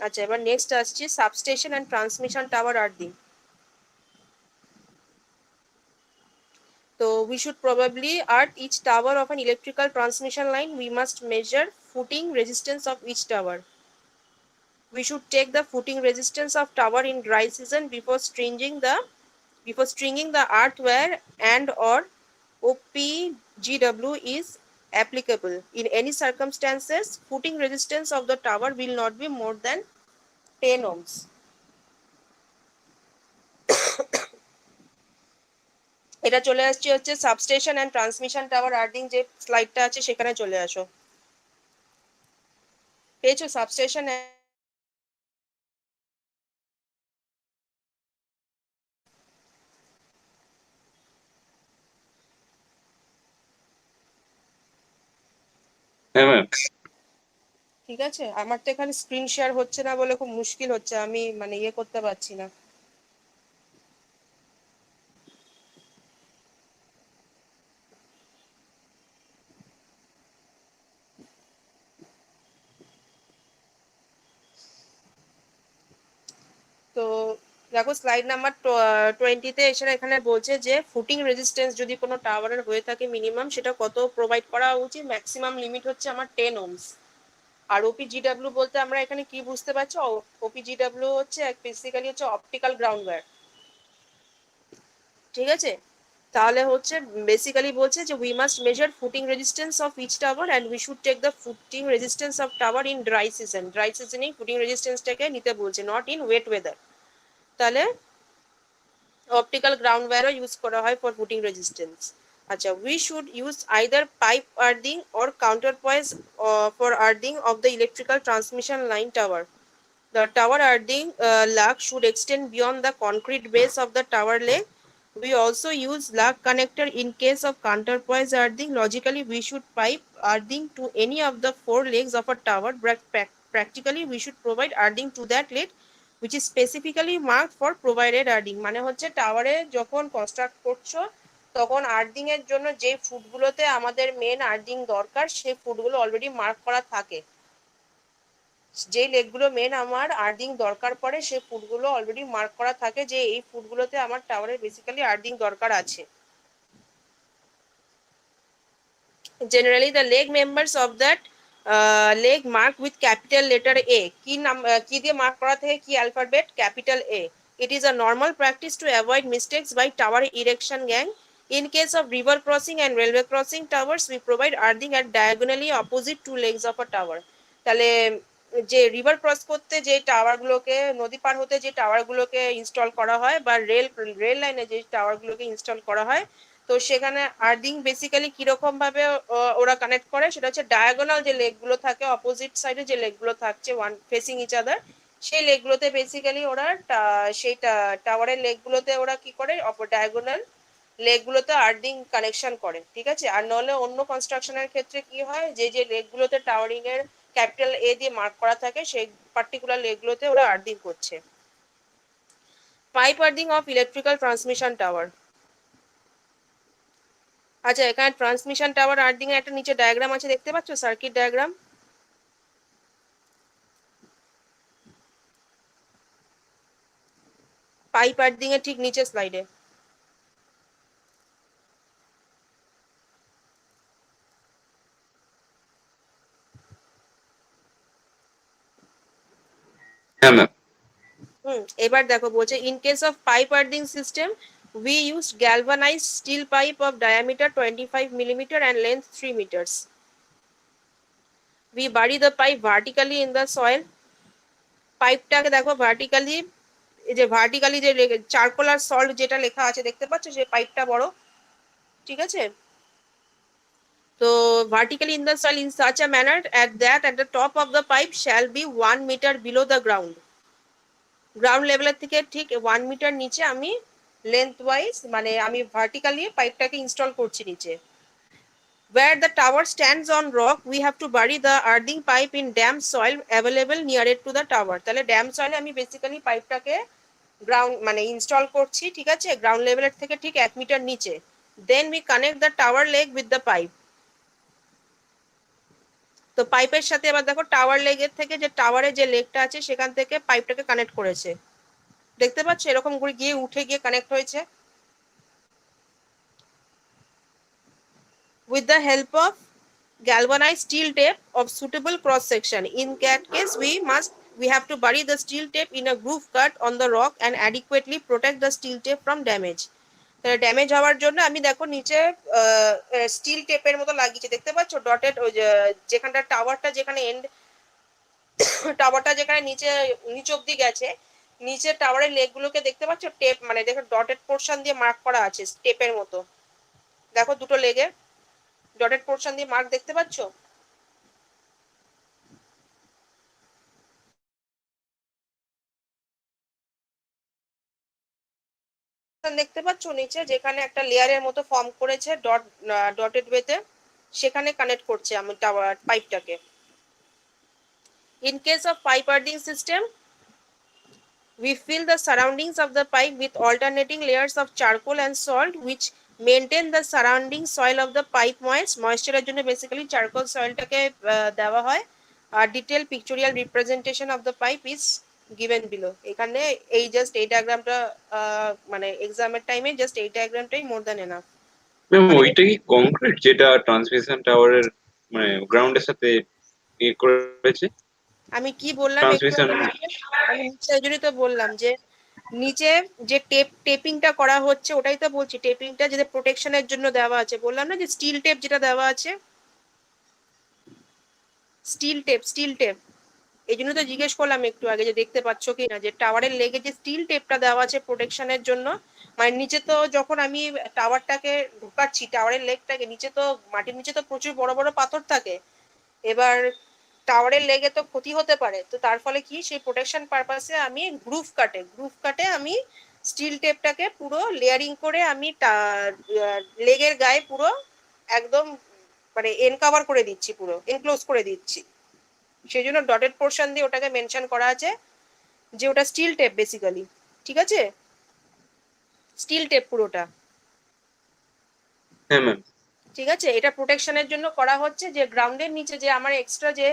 আচ্ছা, এবার নেক্সট আসছে substation and transmission tower earthing. So we should probably earth each tower of an electrical transmission line. We must measure footing resistance of each tower. We should take the footing resistance of tower in dry season before stringing the earth wire and or OPGW is applicable. In any circumstances, footing resistance of the tower will not be more than 10 ohms. এটা চলে আসছে হচ্ছে substation and transmission tower earthing যে স্লাইডটা আছে সেখানে চলে আসো। পেয়েছো সাবস্টেশন? হ্যাঁ ম্যাম। ঠিক আছে, আমার তো এখানে স্ক্রিন শেয়ার হচ্ছে না বলে খুব মুশকিল হচ্ছে, আমি মানে ইয়ে করতে পারছি না। তো দেখো স্লাইড নাম্বার 20-তে এখানে বলছে যে ফুটিং রেজিস্ট্যান্স যদি কোনো টাওয়ারের হয়ে থাকে মিনিমাম সেটা কত প্রোভাইড করা উচিত, ম্যাক্সিমাম লিমিট হচ্ছে আমার 10 ohms। আর ওপিজিডব্লিউ বলতে আমরা এখানে কি বুঝতে পারছি, ওপিজিডব্লিউ হচ্ছে বেসিক্যালি হচ্ছে অপটিক্যাল গ্রাউন্ড ওয়্যার, ঠিক আছে। তাহলে হচ্ছে বেসিক্যালি বলছে যে we must measure footing resistance of each tower and we should take the footing resistance of tower in dry season, dry সিজনেই ফুটিং রেজিস্ট্যান্সটাকে নিতে বলছে, নট ইন ওয়েট ওয়েদার। তাহলে অপটিক্যাল গ্রাউন্ড ওয়্যারও ইউজ করা হয় ফর ফুটিং রেজিস্ট্যান্স। আচ্ছা, we should use either pipe earthing or counter points for earthing of the electrical transmission line tower. The tower earthing lug should extend beyond the concrete base of the tower leg. We also use lug connector in case of counterpoise earthing. Logically, we should pipe earthing to any of the 4 legs of a tower. Practically, we should provide earthing to that leg which is specifically marked for provided earthing. মানে হচ্ছে টাওয়ারে যখন construct করছো তখন earthing এর জন্য যে ফুটগুলোতে আমাদের মেন আর্থিং দরকার সেই ফুটগুলো অলরেডি মার্ক করা থাকে, যে লেগগুলো মেন আমার আর্থিং দরকার পড়ে সেই ফুটগুলো অলরেডি মার্ক করা থাকে যে এই ফুটগুলোতে আমার টাওয়ারে বেসিক্যালি আর্থিং দরকার আছে। Generally the leg members of that leg mark with capital letter A, কি দিয়ে মার্ক করা থাকে, কি alphabet, capital A. It is a normal practice to avoid mistakes by tower erection gang. In case of river crossing and railway crossing towers, we provide earthing at diagonally opposite 2 legs of a tower. তাহলে যে river cross করতে যে টাওয়ারগুলোকে, নদী পার হতে যে টাওয়ারগুলোকে install করা হয় বা রেল লাইনে যে টাওয়ারগুলোকে ইনস্টল করা হয়, তো সেখানে আর্থিং বেসিক্যালি কিরকম ভাবে ওরা কানেক্ট করে, সেটা হচ্ছে ডায়াগোনাল যে লেগগুলো থাকে, অপোজিট সাইডে যে লেগগুলো থাকছে ওয়ান ফেসিং ইচ আদার, সেই লেগগুলোতে বেসিক্যালি ওরা সেই টাওয়ারের লেগগুলোতে ওরা কি করে, ডায়াগোনাল লেগগুলোতে আর্থিং কানেকশন করে, ঠিক আছে। আর নাহলে অন্য কনস্ট্রাকশনের ক্ষেত্রে কি হয়, যে যে লেগগুলোতে টাওয়ারিং এর ক্যাপিটাল এ দিয়ে মার্ক করা থাকে সেই পার্টিকুলার লেগগুলোতে ওরা আর্থিং করছে। Pipe earthing of electrical transmission tower. আচ্ছা, এখানে ট্রান্সমিশন টাওয়ার আর্থিং এর একটা নিচে ডায়াগ্রাম আছে, দেখতে পাচ্ছ, সার্কিট ডায়াগ্রাম। পাইপ আর্থিং এর ঠিক নিচে স্লাইডে। হ্যাঁ ম্যাম। এবার দেখো বলছে, in case of pipe earthing system we used galvanized steel pipe of diameter 25 millimeter and length 3 meters. We bury the pipe vertically in the soil. পাইপটাকে দেখো ভার্টিক্যালি, এই যে ভার্টিক্যালি যে চারকোল আর সল্ট যেটা লেখা আছে দেখতে পাচ্ছ, যে পাইপটা বড়, ঠিক আছে। তো vertically in the soil in such a manner at the top of the pipe shall be 1 meter below the ground. Ground লেভেলের থেকে ঠিক 1 মিটার নিচে আমি লেন্থ ওয়াইজ মানে আমি ভার্টিক্যালি পাইপটাকে ইনস্টল করছি নিচে। Where the tower stands on rock, we have to bury the earthing pipe in damp soil available near it to the tower. তাহলে ড্যাম সয়েলে আমি বেসিক্যালি পাইপটাকে গ্রাউন্ড মানে ইনস্টল করছি, ঠিক আছে, গ্রাউন্ড লেভেলের থেকে ঠিক 1 মিটার নিচে। Then we connect the tower leg with the pipe. তো পাইপের সাথে এবার দেখো টাওয়ার লেগের থেকে যে টাওয়ারে যে লেগটা আছে সেখান থেকে পাইপটাকে কানেক্ট করেছে, দেখতে পাচ্ছ, এরকম করে গিয়ে উঠে গিয়ে কানেক্ট হয়েছে। With the help of galvanized steel tape of suitable cross section. In that case, we have to bury the steel tape in a groove cut on the rock and adequately protect the steel tape from damage. Damage হওয়ার জন্য আমি দেখো নিচে still টেপের মতো লাগিয়েছি, দেখতে পাচ্ছ, dotted, ওই যেখানটা টাওয়ারটা যেখানে এন্ড, টাওয়ারটা যেখানে নিচে অব্দি গেছে, নিচে টাওয়ারের লেগগুলোকে দেখতে পাচ্ছ টেপ মানে দেখো ডটেড পোর্শন দিয়ে মার্ক করা আছে টেপের মতো, দেখো দুটো লেগে ডটেড পোর্শন দিয়ে মার্ক দেখতে পাচ্ছ। দেখতে পাচ্ছ নিচে যেখানে একটা লেয়ারের মতো ফর্ম করেছে ডটেড ওয়েতে, সেখানে কানেক্ট করছে আমি টাওয়ার পাইপটাকে। In case of pipe earthing system, we fill the surroundings of the pipe with alternating layers of charcoal and salt which maintain the surrounding soil of the pipe moist. ময়েশ্চারের জন্য basically charcoal সয়েলটাকে দেওয়া হয়। আর detail pictorial representation of the pipe is given below. এখানে এই just এই ডায়াগ্রামটা মানে এক্সামের টাইমে জাস্ট এই ডায়াগ্রামটাই মোর দ্যান এনাফ। ম্যাম মানে ওইটা কি কংক্রিট যেটা ট্রান্সমিশন টাওয়ারের মানে গ্রাউন্ডের সাথে ইয়ে করেছে আমি কি বললাম একটু ট্রান্সমিশন? আগে থেকে? আমি নিচে ওই জন্যই তো বললাম যে নিচে যে টেপিংটা করা হচ্ছে ওটাই তো বলছি, টেপিংটা যেটা প্রোটেকশনের জন্য দেওয়া আছে, বললাম না যে স্টিল টেপ যেটা দেওয়া আছে, স্টিল টেপ। এই জন্য তো জিজ্ঞেস করলাম একটু আগে যে দেখতে পাচ্ছ কি না, যে টাওয়ারের লেগে যে স্টিল টেপটা দেওয়া আছে প্রোটেকশনের জন্য। মানে নিচে তো যখন আমি টাওয়ারটাকে ঢুকাচ্ছি, টাওয়ারের লেগটাকে, নিচে তো মাটির নিচে তো প্রচুর বড় বড় পাথর থাকে। এবার টাওয়ারের লেগে তো ক্ষতি হতে পারে, তো তার ফলে কি সেই প্রোটেকশন পারপাসে আমি গ্রুফ কাটে আমি স্টিল টেপটাকে পুরো লেয়ারিং করে আমি লেগের গায়ে পুরো একদম মানে এনকাভার করে দিচ্ছি, পুরো এনক্লোজ করে দিচ্ছি। সেই জন্য ডটেড পোর্শন দিয়ে ওটাকে মেনশন করা আছে যে ওটা স্টিল টেপ বেসিক্যালি। ঠিক আছে, স্টিল টেপ পুরোটা। হ্যাঁ ম্যাম। ঠিক আছে, এটা প্রোটেকশনের জন্য করা হচ্ছে, যে গ্রাউন্ডের নিচে যে আমার এক্সট্রা যে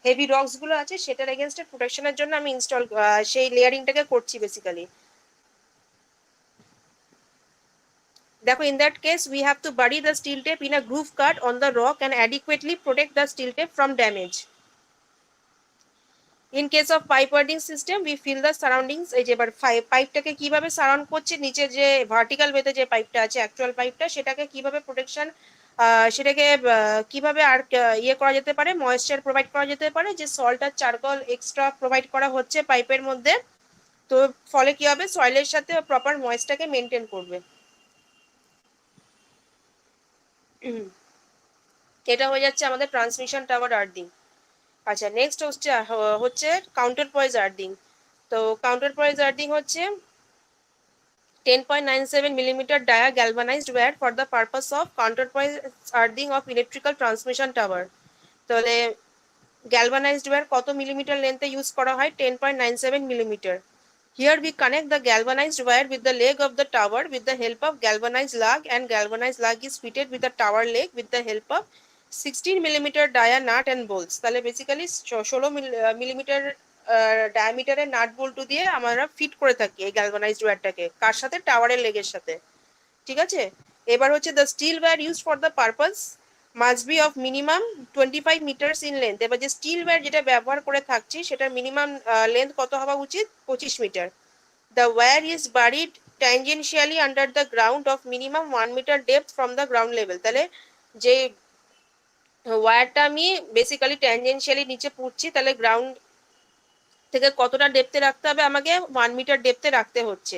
হেভি রকস গুলো আছে সেটার এগেনস্টে প্রোটেকশনের জন্য আমি ইনস্টল সেই লেয়ারিংটাকে করছি বেসিক্যালি। দেখো, in that case we have to bury the steel tape in a groove cut on the rock and adequately protect the steel tape from damage. In case of pipe warding system we fill the surroundings। এই যে এবার পাইপটাকে কিভাবে surround করছে, নিচে যে vertical ওয়েতে যে পাইপটা আছে অ্যাকচুয়াল পাইপটা, সেটাকে কিভাবে প্রোটেকশন, সেটাকে কিভাবে আর ইয়ে করা যেতে পারে, ময়েশ্চার প্রোভাইড করা যেতে পারে, যে সল্ট আর চারকোল এক্সট্রা প্রোভাইড করা হচ্ছে পাইপের মধ্যে। তো ফলে কি হবে, সয়েলের সাথে প্রপার ময়েসটাকে মেনটেন করবে। এটা হয়ে যাচ্ছে আমাদের ট্রান্সমিশন টাওয়ার আর্থিং। আচ্ছা, নেক্সট হচ্ছে কাউন্টার পয়েজ আর্থিং। তো কাউন্টার পয়েজ আর্থিং হচ্ছে 10.97 millimeter dia galvanized wire for the purpose of counterpoise earthing of electrical transmission tower। তাহলে galvanized wire কত মিলিমিটার লেন্থে ইউজ করা হয়? 10.97 millimeter। Here we connect the galvanized wire with the leg of the tower with the help of galvanized lug, and galvanized lug is fitted with the tower leg with the help of 16 millimeter dia nut and bolts। তাহলে basically 16 millimetre ডায়ামিটারের nut বল্টু দিয়ে আমরা fit করে থাকি এই galvanised ওয়্যারটাকে, কার সাথে? টাওয়ারের লেগের সাথে। ঠিক আছে, এবার হচ্ছে the steel wire use for the purpose must be of minimum 25 metres in length. এবার যে স্টিল ওয়্যার যেটা ব্যবহার করে থাকছি সেটার মিনিমাম লেন্থ কত হওয়া উচিত? 25 metre. The wire is buried tangentially under the ground of minimum 1 metre depth from the ground level. তাহলে যে ওয়্যারটা আমি বেসিক্যালি ট্যানজেনশিয়ালি নিচে পুঁতছি, তাহলে গ্রাউন্ড থেকে কতটা ডেপথে রাখতে হবে? আমাকে 1 মিটার ডেপথে রাখতে হচ্ছে।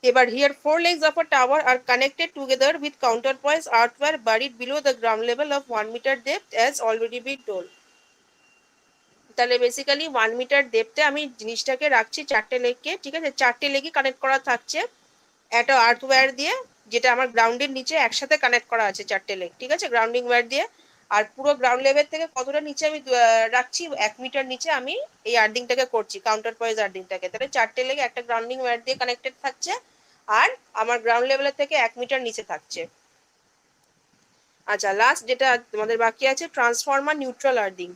এবার here 4 legs of a tower are connected together with counterpoise earthware buried below the ground level of 1 meter depth as already been told। তাহলে বেসিক্যালি 1 মিটার ডেপথে আমি জিনিসটাকে রাখছি, চারটে লেগকে। ঠিক আছে, চারটে লেগই কানেক্ট করা থাকছে একটা আর্থওয়্যার দিয়ে, যেটা আমার গ্রাউন্ডের নিচে একসাথে কানেক্ট করা আছে চারটে লেগ। ঠিক আছে, গ্রাউন্ডিং ওয়্যার দিয়ে। আর পুরো গ্রাউন্ড লেভেল থেকে কতটা নিচে আমি রাখছি? 1 মিটার নিচে আমি এই আর্থিংটাকে করছি, কাউন্টার পয়েজ আর্থিংটাকে। তাহলে চারটে লেগে একটা গ্রাউন্ডিং ওয়্যার দিয়ে কানেক্টেড থাকছে, আর আমার গ্রাউন্ড লেভেলের থেকে 1 মিটার নিচে থাকছে। আচ্ছা, লাস্ট যেটা তোমাদের বাকি আছে, transformer neutral earthing.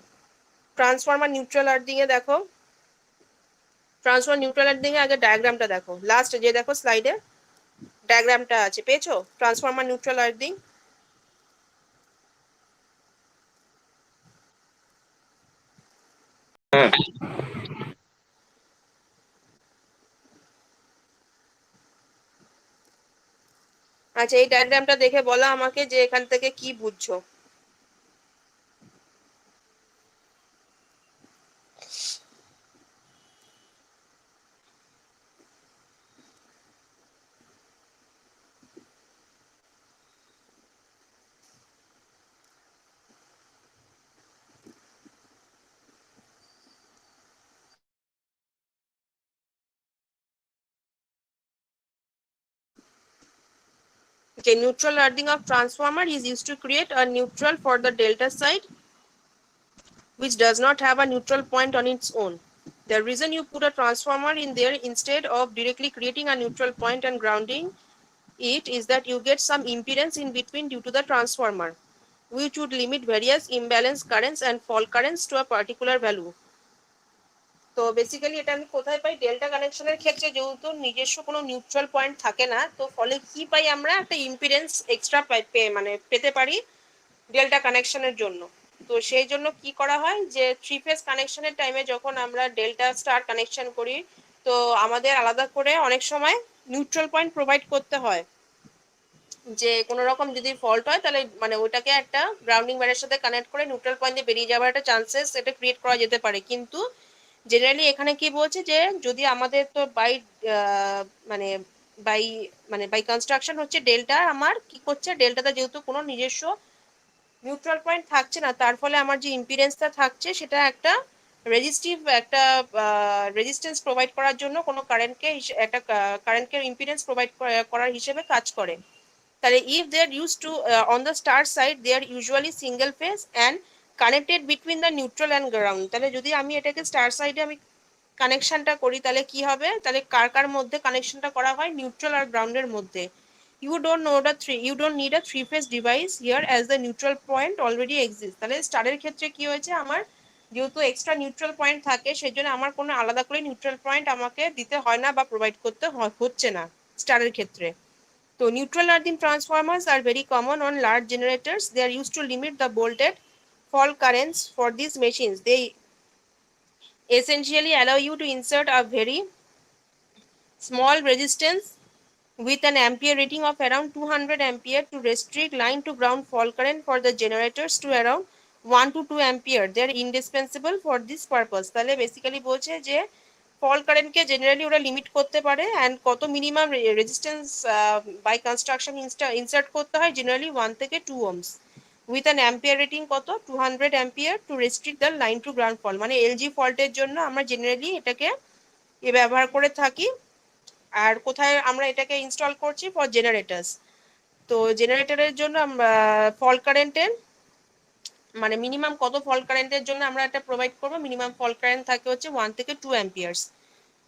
Transformer neutral earthing এ দেখো, ট্রান্সফরমার নিউট্রাল আর্থিং এ আগে ডায়াগ্রামটা দেখো, লাস্ট যে দেখো স্লাইডে ডায়াগ্রামটা আছে, পেয়েছো? Transformer neutral earthing. হ্যাঁ আচ্ছা, এই ডায়াগ্রামটা দেখে বলো আমাকে যে এখান থেকে কি বুঝছো। Okay, neutral earthing of transformer is used to create a neutral for the delta side which does not have a neutral point on its own. The reason you put a transformer in there instead of directly creating a neutral point and grounding it is that you get some impedance in between due to the transformer, which would limit various imbalance currents and fault currents to a particular value. তো basically এটা আমি কোথায় পাই, delta কানেকশনের ক্ষেত্রে যেহেতু নিজস্ব কোনো neutral point থাকে না, তো ফলে কি পাই আমরা, একটা ইম্পিডেন্স এক্সট্রা মানে পেতে পারি ডেল্টা কানেকশনের জন্য। তো সেই জন্য কি করা হয় যে থ্রি ফেজ কানেকশনের টাইমে যখন আমরা ডেল্টা স্টার কানেকশন করি, তো আমাদের আলাদা করে অনেক সময় নিউট্রাল পয়েন্ট প্রোভাইড করতে হয়, যে কোনো রকম যদি ফল্ট হয় তাহলে মানে ওটাকে একটা গ্রাউন্ডিং ওয়্যারের সাথে কানেক্ট করে নিউট্রাল পয়েন্ট দিয়ে বেরিয়ে যাওয়ার একটা চান্সেস এটা ক্রিয়েট করা যেতে পারে। কিন্তু জেনারেলি এখানে কি বলছে যে যদি আমাদের তো মানে বাই বাই কনস্ট্রাকশন হচ্ছে ডেল্টা আমার কি করছে, ডেল্টাতে যেহেতু কোনো নিজস্ব নিউট্রাল পয়েন্ট থাকছে না, তার ফলে আমার যে ইম্পিডেন্সটা থাকছে সেটা একটা একটা রেজিস্ট্যান্স প্রোভাইড করার জন্য কোনো কারেন্টকে ইম্পিডেন্স প্রোভাইড করার হিসেবে কাজ করে। তাহলে if they are used to on the star side they are usually single phase and connected between the neutral and ground। তাহলে যদি আমি এটাকে স্টার সাইডে আমি কানেকশনটা করি তাহলে কি হবে, তাহলে কার কার মধ্যে কানেকশনটা করা হয়, নিউট্রাল আর গ্রাউন্ডের মধ্যে। You don't need a three phase device here as the neutral point already exists। তাহলে স্টারের ক্ষেত্রে কি হয়েছে, আমার যেহেতু এক্সট্রা নিউট্রাল পয়েন্ট থাকে সেই জন্য আমার কোনো আলাদা করে নিউট্রাল পয়েন্ট আমাকে দিতে হয় না বা প্রোভাইড করতে হচ্ছে না স্টারের ক্ষেত্রে। So neutral earthing transformers are very common on large generators. They are used to limit the voltage fault currents for these machines. They essentially allow you to insert a very small resistance with an ampere rating of around 200 ampere to restrict line to ground fault current for the generators to around 1 to 2 ampere। They are indispensable for this purpose। তাহলে basically বলছে যে fault কারেন্টকে generally ওরা limit করতে পারে and কত minimum resistance by construction insert করতে হয়, জেনারেলি 1 থেকে 2 ohms with an ampere rating কত 200 ampere to restrict the line to ground fault. মানে এলজি ফল্টের জন্য আমরা জেনারেলি এটাকে ব্যবহার করে থাকি। আর কোথায় আমরা এটাকে ইনস্টল করছি, ফর জেনারেটার্স। তো জেনারেটরের জন্য ফল্ট কারেন্টের মানে মিনিমাম কত ফল্ট কারেন্টের জন্য আমরা এটা প্রোভাইড করবো, মিনিমাম ফল্ট কারেন্ট থাকে হচ্ছে 1 থেকে 2 অ্যাম্পিয়ার্স।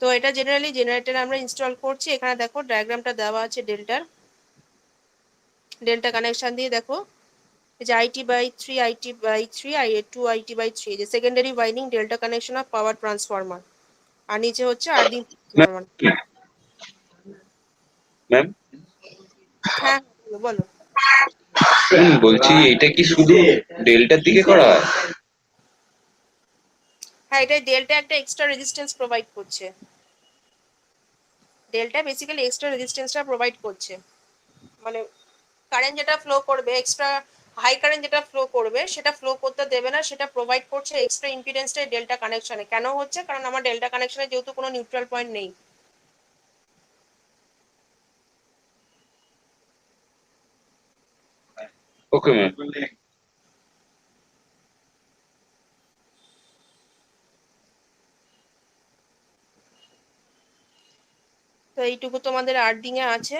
তো এটা জেনারেলি জেনারেটরে আমরা ইনস্টল করছি। এখানে দেখো ডায়াগ্রামটা দেওয়া আছে ডেল্টা কানেকশন দিয়ে দেখো যে IT/3 IT/3 2 IT/3 যে secondary winding delta connection of power transformer, আর নিচে হচ্ছে আর্থিং ট্রান্সফরমার। ম্যাম হ্যাঁ বলো বলো। বলছি এটা কি শুধু ডেল্টার দিকে করা হয়? হ্যাঁ, এটা ডেল্টা একটা এক্সট্রা রেজিস্ট্যান্স প্রোভাইড করছে। ডেল্টা বেসিক্যালি এক্সট্রা রেজিস্ট্যান্সটা প্রোভাইড করছে, মানে কারেন্ট যেটা ফ্লো করবে, এক্সট্রা হাই কারেন্ট যেটা ফ্লো করবে সেটা ফ্লো করতে দেবে না, সেটা প্রোভাইড করছে এক্সট্রা ইম্পিডেন্সটা ডেল্টা কানেকশনে। কেন হচ্ছে, কারণ আমার ডেল্টা কানেকশনে যেহেতু কোনো নিউট্রাল পয়েন্ট নেই। Okay ma'am. তো এইটুকু তোমাদের আর্থিং এ আছে,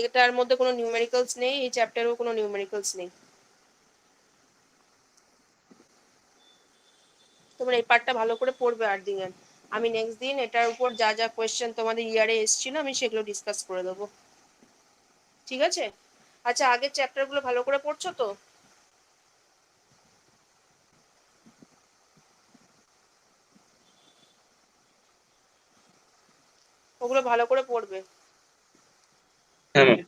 এটার মধ্যে কোনো নিউমেরিক্যালস নেই, এই চ্যাপ্টারেও কোনো নিউমেরিক্যালস নেই। তোমরা এই পার্টটা ভালো করে পড়বে আর্থিং এর। আমি নেক্সট দিন এটার উপর যা যা কোয়েশ্চেন তোমাদের ইয়ারে এসেছিল আমি সেগুলো ডিসকাস করে দেবো, ঠিক আছে? আচ্ছা, আগের চ্যাপ্টারগুলো ভালো করে পড়ছো তো? ওগুলো ভালো করে পড়বে। হ্যাঁ ম্যাম।